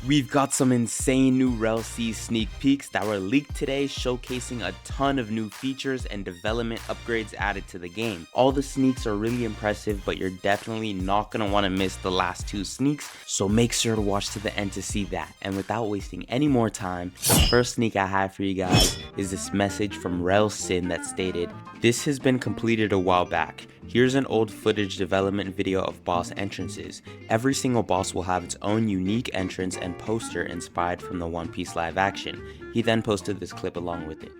We've got some insane new Rell sneak peeks that were leaked today, showcasing a ton of new features and development upgrades added to the game. All the sneaks are really impressive, but you're definitely not going to want to miss the last two sneaks, so make sure to watch to the end to see that. And without wasting any more time, the first sneak I have for you guys is this message from Rell that stated, "This has been completed a while back. Here's an old footage development video of boss entrances. Every single boss will have its own unique entrance and poster inspired from the One Piece live action." He then posted this clip along with it.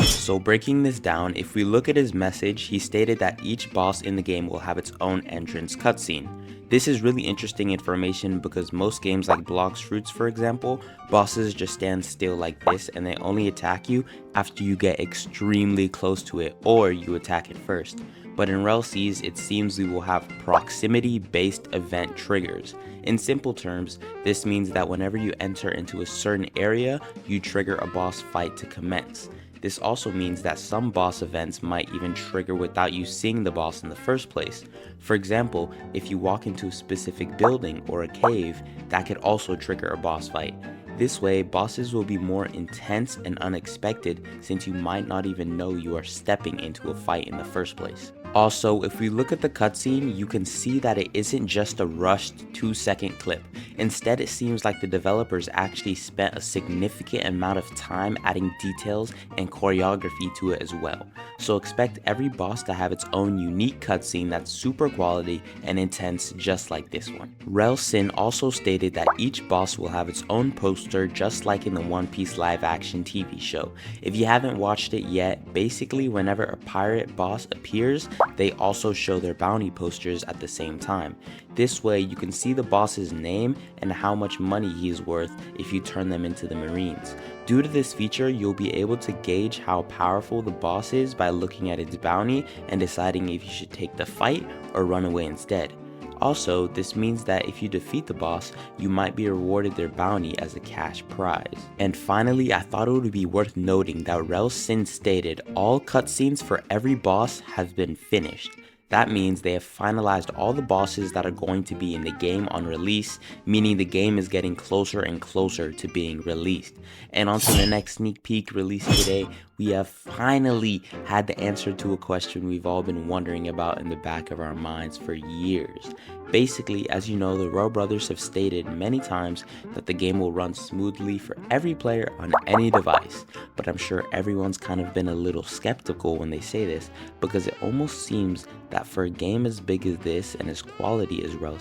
So breaking this down, if we look at his message, he stated that each boss in the game will have its own entrance cutscene. This is really interesting information because most games like Blox Fruits, for example, bosses just stand still like this and they only attack you after you get extremely close to it or you attack it first. But in Rell, it seems we will have proximity-based event triggers. In simple terms, this means that whenever you enter into a certain area, you trigger a boss fight to commence. This also means that some boss events might even trigger without you seeing the boss in the first place. For example, if you walk into a specific building or a cave, that could also trigger a boss fight. This way, bosses will be more intense and unexpected since you might not even know you are stepping into a fight in the first place. Also, if we look at the cutscene, you can see that it isn't just a rushed 2-second clip. Instead, it seems like the developers actually spent a significant amount of time adding details and choreography to it as well. So expect every boss to have its own unique cutscene that's super quality and intense just like this one. Rell also stated that each boss will have its own poster just like in the One Piece live action TV show. If you haven't watched it yet, basically whenever a pirate boss appears, they also show their bounty posters at the same time. This way you can see the boss's name and how much money he's worth if you turn them into the Marines. Due to this feature, you'll be able to gauge how powerful the boss is by looking at its bounty and deciding if you should take the fight or run away instead. Also, this means that if you defeat the boss, you might be rewarded their bounty as a cash prize. And finally, I thought it would be worth noting that Rell stated all cutscenes for every boss have been finished. That means they have finalized all the bosses that are going to be in the game on release, meaning the game is getting closer and closer to being released. And on to the next sneak peek released today, we have finally had the answer to a question we've all been wondering about in the back of our minds for years. Basically, as you know, the Rell brothers have stated many times that the game will run smoothly for every player on any device, but I'm sure everyone's kind of been a little skeptical when they say this because it almost seems that for a game as big as this and as quality as Rell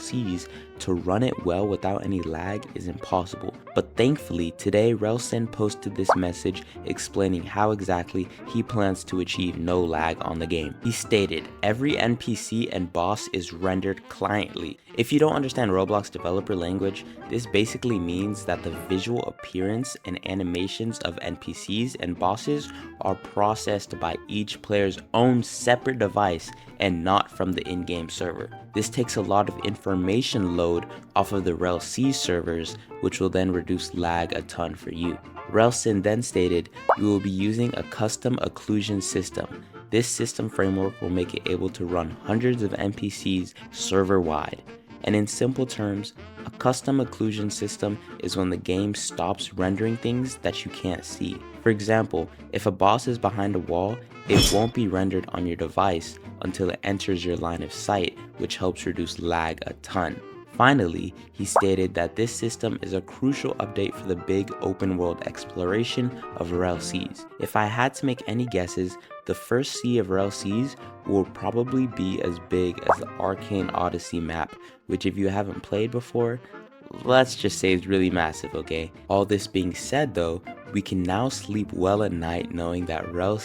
to run it well without any lag is impossible. But thankfully, today Rell posted this message explaining how exactly he plans to achieve no lag on the game. He stated, "Every NPC and boss is rendered cliently." If you don't understand Roblox developer language, this basically means that the visual appearance and animations of NPCs and bosses are processed by each player's own separate device and not from the in-game server. This takes a lot of information load off of the Rell servers, which will then reduce lag a ton for you. Rell then stated, "We will be using a custom occlusion system. This system framework will make it able to run hundreds of NPCs server-wide." And in simple terms, a custom occlusion system is when the game stops rendering things that you can't see. For example, if a boss is behind a wall, it won't be rendered on your device until it enters your line of sight, which helps reduce lag a ton. Finally, he stated that this system is a crucial update for the big open world exploration of Rell. If I had to make any guesses, the first sea of Rell will probably be as big as the Arcane Odyssey map, which if you haven't played before, let's just say it's really massive, okay? All this being said though, we can now sleep well at night knowing that Rell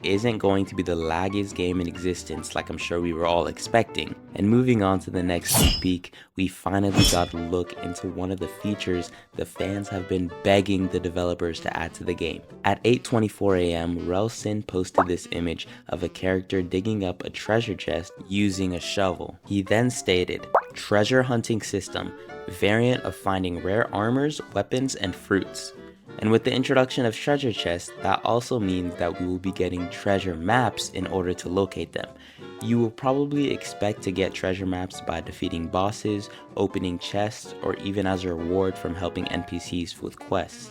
isn't going to be the laggiest game in existence like I'm sure we were all expecting. And moving on to the next sneak peek, we finally got a look into one of the features the fans have been begging the developers to add to the game. At 8:24 AM, Rell posted this image of a character digging up a treasure chest using a shovel. He then stated, "Treasure hunting system, variant of finding rare armors, weapons, and fruits." And with the introduction of treasure chests, that also means that we will be getting treasure maps in order to locate them. You will probably expect to get treasure maps by defeating bosses, opening chests, or even as a reward from helping NPCs with quests.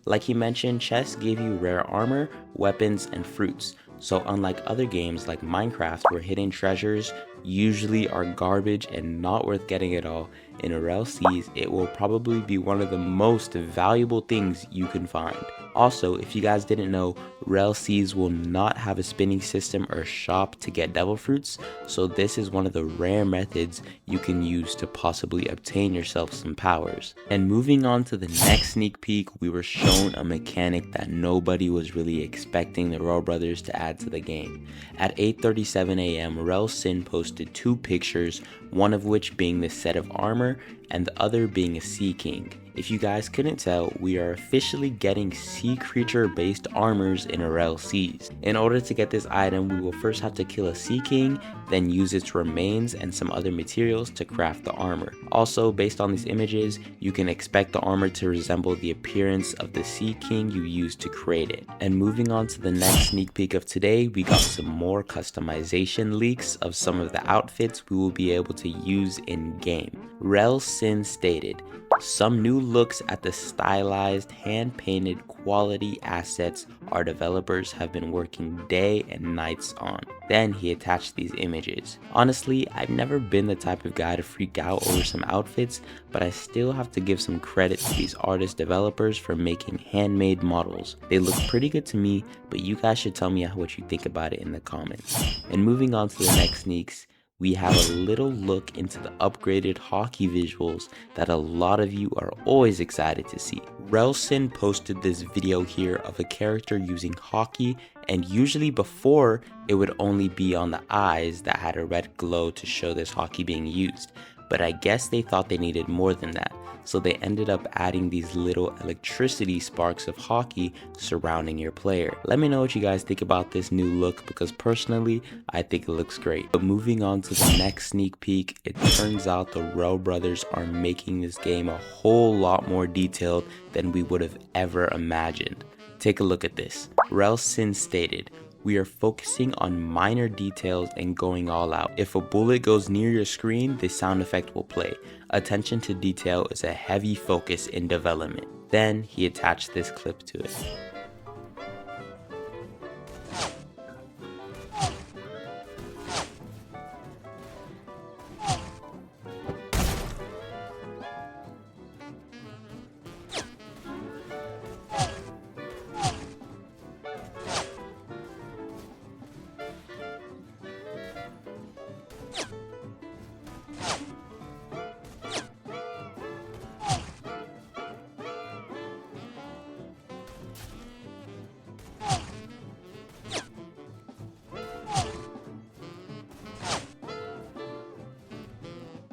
Like he mentioned, chests give you rare armor, weapons, and fruits. So unlike other games like Minecraft where hidden treasures usually are garbage and not worth getting at all, in Rell Seas it will probably be one of the most valuable things you can find. Also, if you guys didn't know, Rell Seas will not have a spinning system or shop to get devil fruits, so this is one of the rare methods you can use to possibly obtain yourself some powers. And moving on to the next sneak peek, we were shown a mechanic that nobody was really expecting the Rell brothers to add to the game. At 8:37 AM, Rell Sin posted two pictures, one of which being the set of armor and the other being a sea king. If you guys couldn't tell, we are officially getting sea creature based armors in Rell Seas. In order to get this item, we will first have to kill a sea king, then use its remains and some other materials to craft the armor. Also, based on these images, you can expect the armor to resemble the appearance of the sea king you used to create it. And moving on to the next sneak peek of today, we got some more customization leaks of some of the outfits we will be able to use in game. Rell Sin stated, "Some new looks at the stylized, hand-painted quality assets our developers have been working day and nights on." Then he attached these images. Honestly, I've never been the type of guy to freak out over some outfits, but I still have to give some credit to these artist developers for making handmade models. They look pretty good to me, but you guys should tell me what you think about it in the comments. And moving on to the next sneaks, we have a little look into the upgraded hockey visuals that a lot of you are always excited to see. Rell Sin posted this video here of a character using hockey, and usually before it would only be on the eyes that had a red glow to show this hockey being used. But I guess they thought they needed more than that, so they ended up adding these little electricity sparks of hockey surrounding your player. Let me know what you guys think about this new look, because personally, I think it looks great. But moving on to the next sneak peek, it turns out the Rell brothers are making this game a whole lot more detailed than we would have ever imagined. Take a look at this. Rell Sin stated, "We are focusing on minor details and going all out. If a bullet goes near your screen, the sound effect will play. Attention to detail is a heavy focus in development." Then he attached this clip to it.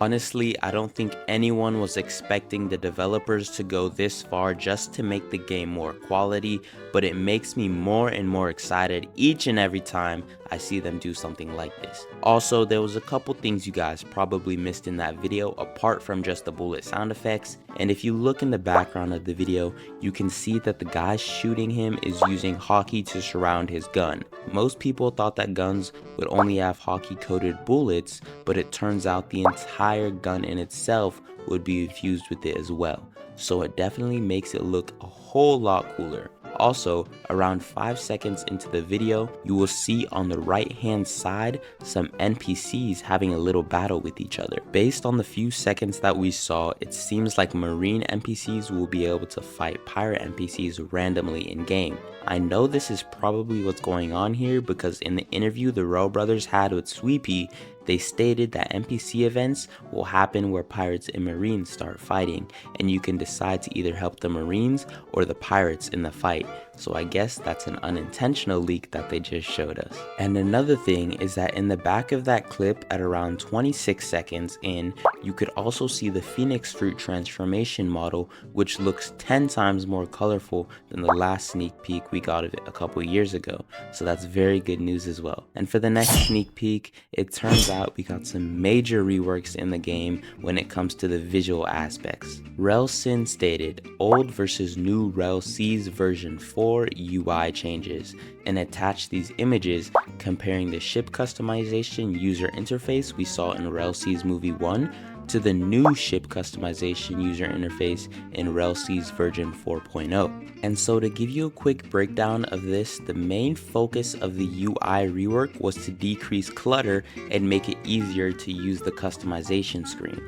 Honestly, I don't think anyone was expecting the developers to go this far just to make the game more quality, but it makes me more and more excited each and every time I see them do something like this. Also, there was a couple things you guys probably missed in that video apart from just the bullet sound effects, and if you look in the background of the video, you can see that the guy shooting him is using hockey to surround his gun. Most people thought that guns would only have hockey coated bullets, but it turns out the entire gun in itself would be infused with it as well. So it definitely makes it look a whole lot cooler. Also, around 5 seconds into the video, you will see on the right hand side some NPCs having a little battle with each other. Based on the few seconds that we saw, it seems like marine NPCs will be able to fight pirate NPCs randomly in game. I know this is probably what's going on here because in the interview the Rell brothers had with Sweepy, they stated that NPC events will happen where pirates and marines start fighting, and you can decide to either help the marines or the pirates in the fight. so I guess that's an unintentional leak that they just showed us. And another thing is that in the back of that clip at around 26 seconds in, you could also see the Phoenix Fruit transformation model, which looks 10 times more colorful than the last sneak peek we got of it a couple years ago, so that's very good news as well. And for the next sneak peek, it turns out we got some major reworks in the game when it comes to the visual aspects. Rell stated old versus new Rell version 4 UI changes, and attached these images comparing the ship customization user interface we saw in Rell movie 1 to the new ship customization user interface in Rell version 4.0. And so to give you a quick breakdown of this, the main focus of the UI rework was to decrease clutter and make it easier to use the customization screen.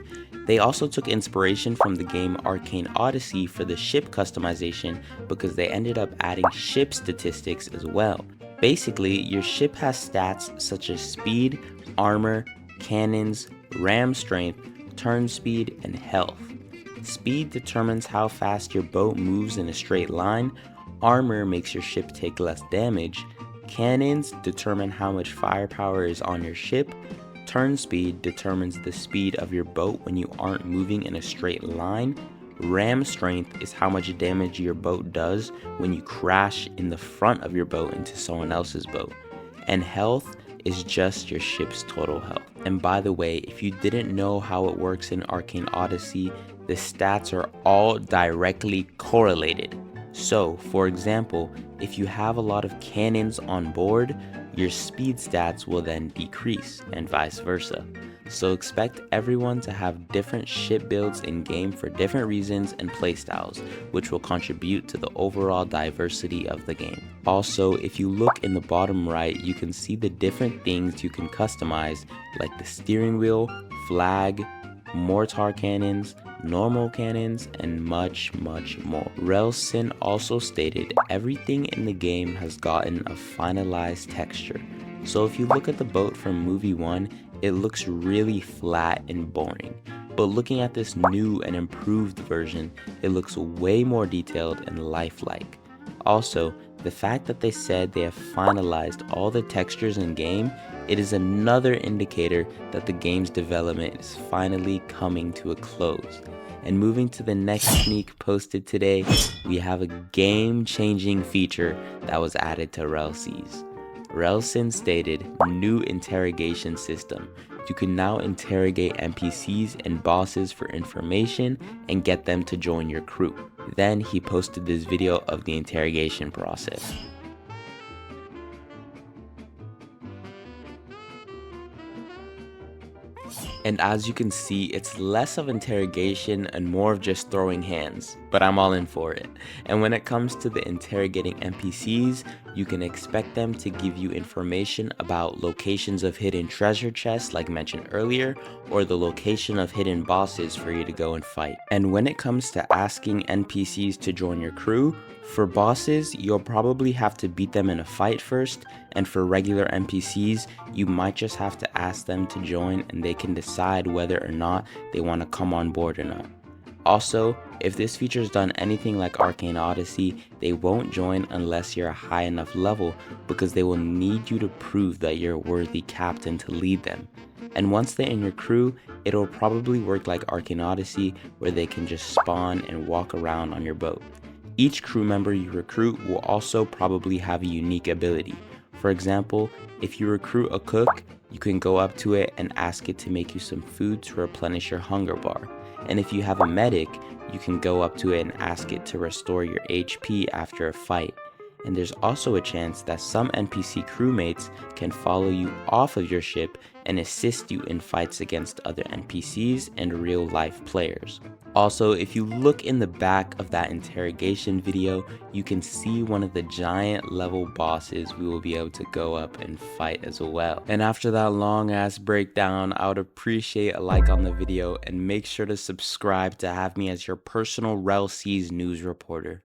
They also took inspiration from the game Arcane Odyssey for the ship customization because they ended up adding ship statistics as well. Basically, your ship has stats such as speed, armor, cannons, ram strength, turn speed, and health. Speed determines how fast your boat moves in a straight line, armor makes your ship take less damage, cannons determine how much firepower is on your ship, turn speed determines the speed of your boat when you aren't moving in a straight line, ram strength is how much damage your boat does when you crash in the front of your boat into someone else's boat, and health is just your ship's total health. And by the way, if you didn't know how it works in Arcane Odyssey, the stats are all directly correlated. So, for example, if you have a lot of cannons on board, your speed stats will then decrease, and vice versa. So expect everyone to have different ship builds in game for different reasons and playstyles, which will contribute to the overall diversity of the game. Also, if you look in the bottom right, you can see the different things you can customize, like the steering wheel, flag, mortar cannons, normal cannons, and much more. Rell also stated everything in the game has gotten a finalized texture. So if you look at the boat from movie 1, it looks really flat and boring. But looking at this new and improved version, it looks way more detailed and lifelike. Also, the fact that they said they have finalized all the textures in game, it is another indicator that the game's development is finally coming to a close. And moving to the next sneak posted today, we have a game-changing feature that was added to Rell. Rell stated new interrogation system. You can now interrogate NPCs and bosses for information and get them to join your crew. Then he posted this video of the interrogation process. And as you can see, it's less of interrogation and more of just throwing hands, but I'm all in for it. And when it comes to the interrogating NPCs, you can expect them to give you information about locations of hidden treasure chests like mentioned earlier, or the location of hidden bosses for you to go and fight. And when it comes to asking NPCs to join your crew, for bosses, you'll probably have to beat them in a fight first, and for regular NPCs, you might just have to ask them to join and they can decide whether or not they want to come on board or not. Also, if this feature's done anything like Arcane Odyssey, they won't join unless you're a high enough level because they will need you to prove that you're a worthy captain to lead them. And once they're in your crew, it'll probably work like Arcane Odyssey where they can just spawn and walk around on your boat. Each crew member you recruit will also probably have a unique ability. For example, if you recruit a cook, you can go up to it and ask it to make you some food to replenish your hunger bar. And if you have a medic, you can go up to it and ask it to restore your HP after a fight. And there's also a chance that some NPC crewmates can follow you off of your ship and assist you in fights against other NPCs and real life players. Also, if you look in the back of that interrogation video, you can see one of the giant level bosses we will be able to go up and fight as well. And after that long ass breakdown, I would appreciate a like on the video and make sure to subscribe to have me as your personal Rell news reporter.